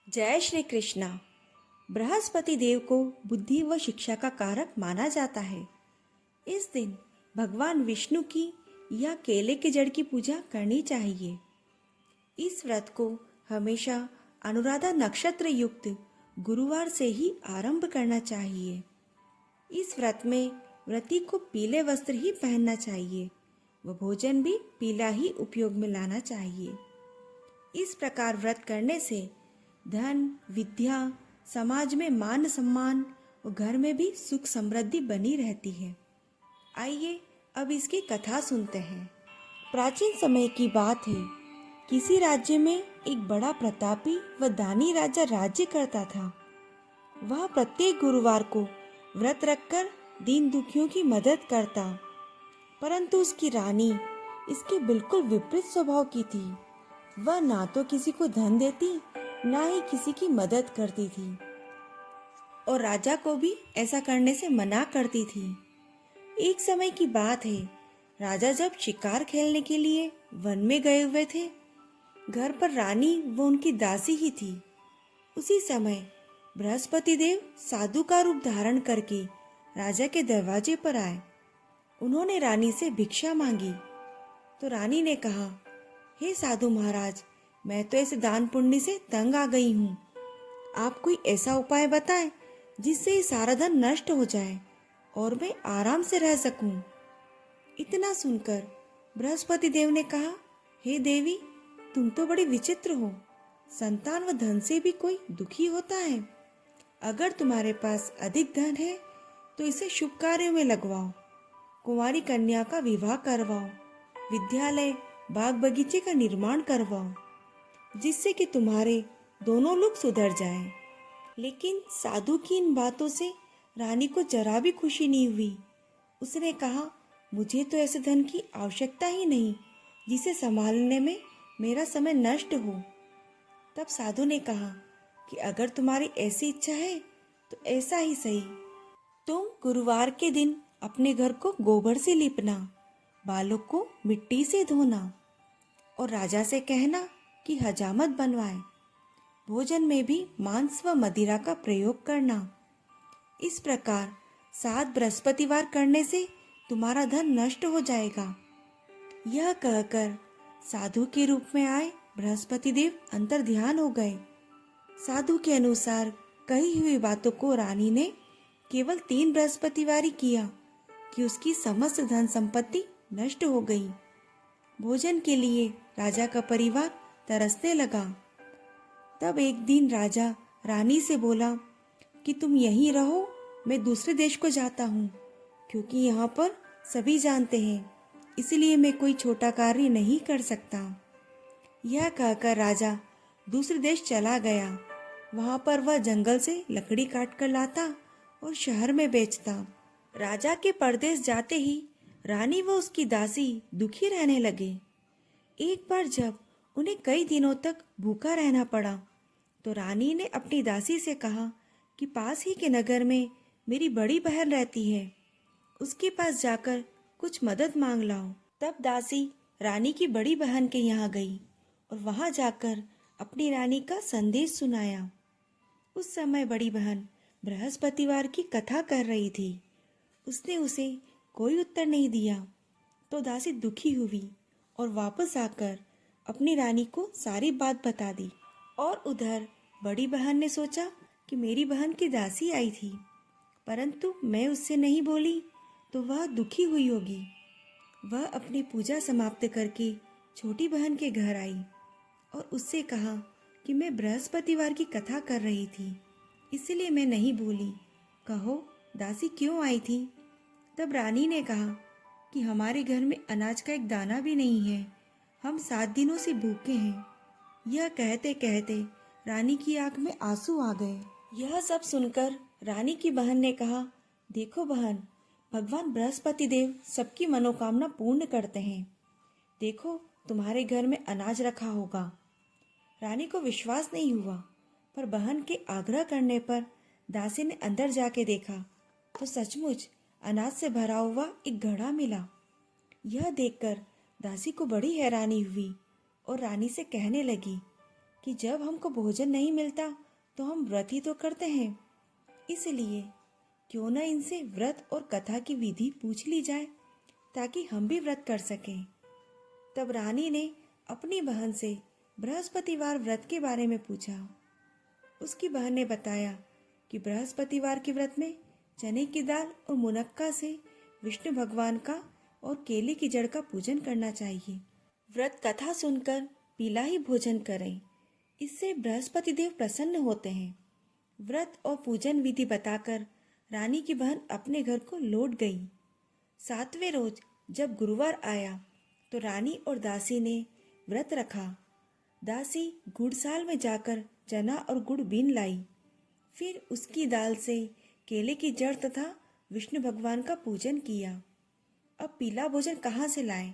जय श्री कृष्णा। बृहस्पति देव को बुद्धि व शिक्षा का कारक माना जाता है। इस दिन भगवान विष्णु की या केले के जड़ की पूजा करनी चाहिए। इस व्रत को हमेशा अनुराधा नक्षत्र युक्त गुरुवार से ही आरंभ करना चाहिए। इस व्रत में व्रती को पीले वस्त्र ही पहनना चाहिए व भोजन भी पीला ही उपयोग में लाना चाहिए। इस प्रकार व्रत करने से धन, विद्या, समाज में मान सम्मान और घर में भी सुख समृद्धि बनी रहती है। आइए अब इसकी कथा सुनते हैं। प्राचीन समय की बात है। किसी राज्य में एक बड़ा प्रतापी व दानी राजा राज्य करता था। वह प्रत्येक गुरुवार को व्रत रखकर दीन दुखियों की मदद करता, परंतु उसकी रानी इसके बिल्कुल विपरीत स्वभाव की थी। वह ना तो किसी को धन देती, ना ही किसी की मदद करती थी और राजा को भी ऐसा करने से मना करती थी। एक समय की बात है, राजा जब शिकार खेलने के लिए वन में गए हुए थे। घर पर रानी वो उनकी दासी ही थी। उसी समय बृहस्पति देव साधु का रूप धारण करके राजा के दरवाजे पर आए। उन्होंने रानी से भिक्षा मांगी तो रानी ने कहा, हे साधु महाराज, मैं तो इस दान पुण्य से तंग आ गई हूँ। आप कोई ऐसा उपाय बताएं जिससे ये सारा धन नष्ट हो जाए और मैं आराम से रह सकूं। इतना सुनकर बृहस्पति देव ने कहा, हे देवी, तुम तो बड़ी विचित्र हो। संतान व धन से भी कोई दुखी होता है। अगर तुम्हारे पास अधिक धन है तो इसे शुभ कार्यों में लगवाओ। कुंवारी कन्या का विवाह करवाओ, विद्यालय, बाग बगीचे का निर्माण करवाओ, जिससे कि तुम्हारे दोनों लोग सुधर जाएं। लेकिन साधु की इन बातों से रानी को जरा भी खुशी नहीं हुई। उसने कहा, मुझे तो ऐसे धन की आवश्यकता ही नहीं जिसे संभालने में मेरा समय नष्ट हो। तब साधु ने कहा कि अगर तुम्हारी ऐसी इच्छा है तो ऐसा ही सही। तुम गुरुवार के दिन अपने घर को गोबर से लीपना, बालों को मिट्टी से धोना और राजा से कहना कि हजामत बनवाए। भोजन में भी मांस व मदिरा का प्रयोग करना। इस प्रकार 7 बृहस्पतिवार करने से तुम्हारा धन नष्ट हो जाएगा। यह कहकर साधु के रूप में आए बृहस्पति देव अंतर ध्यान हो गए। साधु के अनुसार कही हुई बातों को रानी ने केवल 3 बृहस्पतिवार ही किया कि उसकी समस्त धन संपत्ति नष्ट हो गई। भोजन के लिए राजा का परिवार तरसने लगा। तब एक दिन राजा रानी से बोला कि तुम यहीं रहो, मैं दूसरे देश को जाता हूँ, क्योंकि यहाँ पर सभी जानते हैं, इसलिए मैं कोई छोटा कार्य नहीं कर सकता। यह कहकर राजा दूसरे देश चला गया। वहाँ पर वह जंगल से लकड़ी काट कर लाता और शहर में बेचता। राजा के परदेश जाते ही रानी व उसकी दासी दुखी रहने लगे। एक बार जब उन्हें कई दिनों तक भूखा रहना पड़ा तो रानी ने अपनी दासी से कहा कि पास ही के नगर में मेरी बड़ी बहन रहती है, उसके पास जाकर कुछ मदद मांग लाओ। तब दासी रानी की बड़ी बहन के यहाँ गई और वहाँ जाकर अपनी रानी का संदेश सुनाया। उस समय बड़ी बहन बृहस्पतिवार की कथा कर रही थी। उसने उसे कोई उत्तर नहीं दिया तो दासी दुखी हुई और वापस आकर अपनी रानी को सारी बात बता दी। और उधर बड़ी बहन ने सोचा कि मेरी बहन की दासी आई थी, परंतु मैं उससे नहीं बोली तो वह दुखी हुई होगी। वह अपनी पूजा समाप्त करके छोटी बहन के घर आई और उससे कहा कि मैं बृहस्पतिवार की कथा कर रही थी, इसलिए मैं नहीं बोली। कहो दासी क्यों आई थी? तब रानी ने कहा कि हमारे घर में अनाज का एक दाना भी नहीं है, हम 7 दिनों से भूखे हैं। यह कहते कहते रानी की आंख में आंसू आ गए। यह सब सुनकर रानी की बहन ने कहा, देखो बहन, भगवान बृहस्पति देव सबकी मनोकामना पूर्ण करते हैं। देखो तुम्हारे घर में अनाज रखा होगा। रानी को विश्वास नहीं हुआ, पर बहन के आग्रह करने पर दासी ने अंदर जाके देखा तो सचमुच अनाज से भरा हुआ एक घड़ा मिला। यह देखकर दासी को बड़ी हैरानी हुई और रानी से कहने लगी, कि जब हमको भोजन नहीं मिलता तो हम व्रत ही तो करते हैं। इसलिए क्यों न इनसे व्रत और कथा की विधि पूछ ली जाए ताकि हम भी व्रत कर सकें। तब रानी ने अपनी बहन से बृहस्पतिवार व्रत के बारे में पूछा। उसकी बहन ने बताया कि बृहस्पतिवार के व्रत में चने की दाल और मुनक्का से विष्णु भगवान का और केले की जड़ का पूजन करना चाहिए। व्रत कथा सुनकर पीला ही भोजन करें, इससे बृहस्पति देव प्रसन्न होते हैं। व्रत और पूजन विधि बताकर रानी की बहन अपने घर को लौट गई। 7वें रोज जब गुरुवार आया तो रानी और दासी ने व्रत रखा। दासी गुड़साल में जाकर चना और गुड़ बीन लाई, फिर उसकी दाल से केले की जड़ तथा विष्णु भगवान का पूजन किया। अब पीला भोजन कहाँ से लाएं?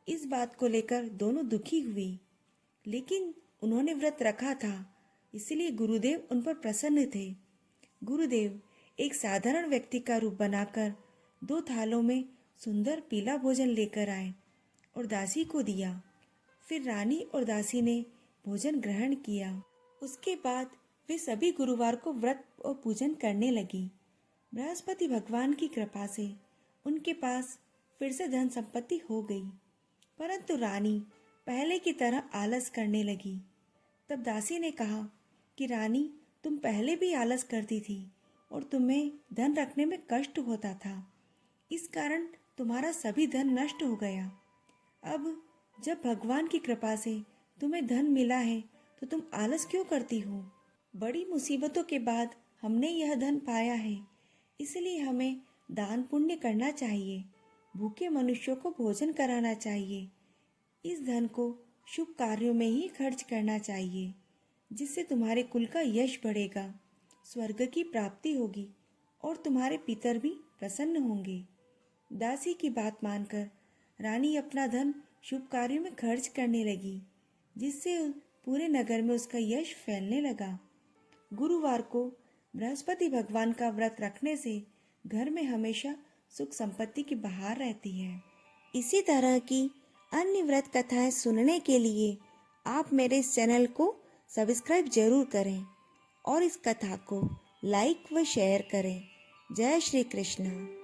इस बात को लेकर दोनों दुखी हुई, लेकिन उन्होंने व्रत रखा था, इसलिए गुरुदेव उन पर प्रसन्न थे। गुरुदेव एक साधारण व्यक्ति का रूप बनाकर 2 थालों में सुंदर पीला भोजन लेकर आए और दासी को दिया। फिर रानी और दासी ने भोजन ग्रहण किया। उसके बाद वे सभी गुरुवार को व्रत और पूजन करने लगी। बृहस्पति भगवान की कृपा से उनके पास फिर से धन संपत्ति हो गई, परंतु रानी पहले की तरह आलस करने लगी। तब दासी ने कहा कि रानी, तुम पहले भी आलस करती थी और तुम्हें धन रखने में कष्ट होता था, इस कारण तुम्हारा सभी धन नष्ट हो गया। अब जब भगवान की कृपा से तुम्हें धन मिला है तो तुम आलस क्यों करती हो? बड़ी मुसीबतों के बाद हमने यह धन पाया है, इसलिए हमें दान पुण्य करना चाहिए, भूखे मनुष्यों को भोजन कराना चाहिए। इस धन को शुभ कार्यों में ही खर्च करना चाहिए, जिससे तुम्हारे कुल का यश बढ़ेगा, स्वर्ग की प्राप्ति होगी और तुम्हारे पितर भी प्रसन्न होंगे। दासी की बात मानकर रानी अपना धन शुभ कार्यों में खर्च करने लगी, जिससे पूरे नगर में उसका यश फैलने लगा। गुरुवार को बृहस्पति भगवान का व्रत रखने से घर में हमेशा सुख संपत्ति की बहार रहती है। इसी तरह की अन्य व्रत कथाएं सुनने के लिए आप मेरे इस चैनल को सब्सक्राइब जरूर करें और इस कथा को लाइक व शेयर करें। जय श्री कृष्ण।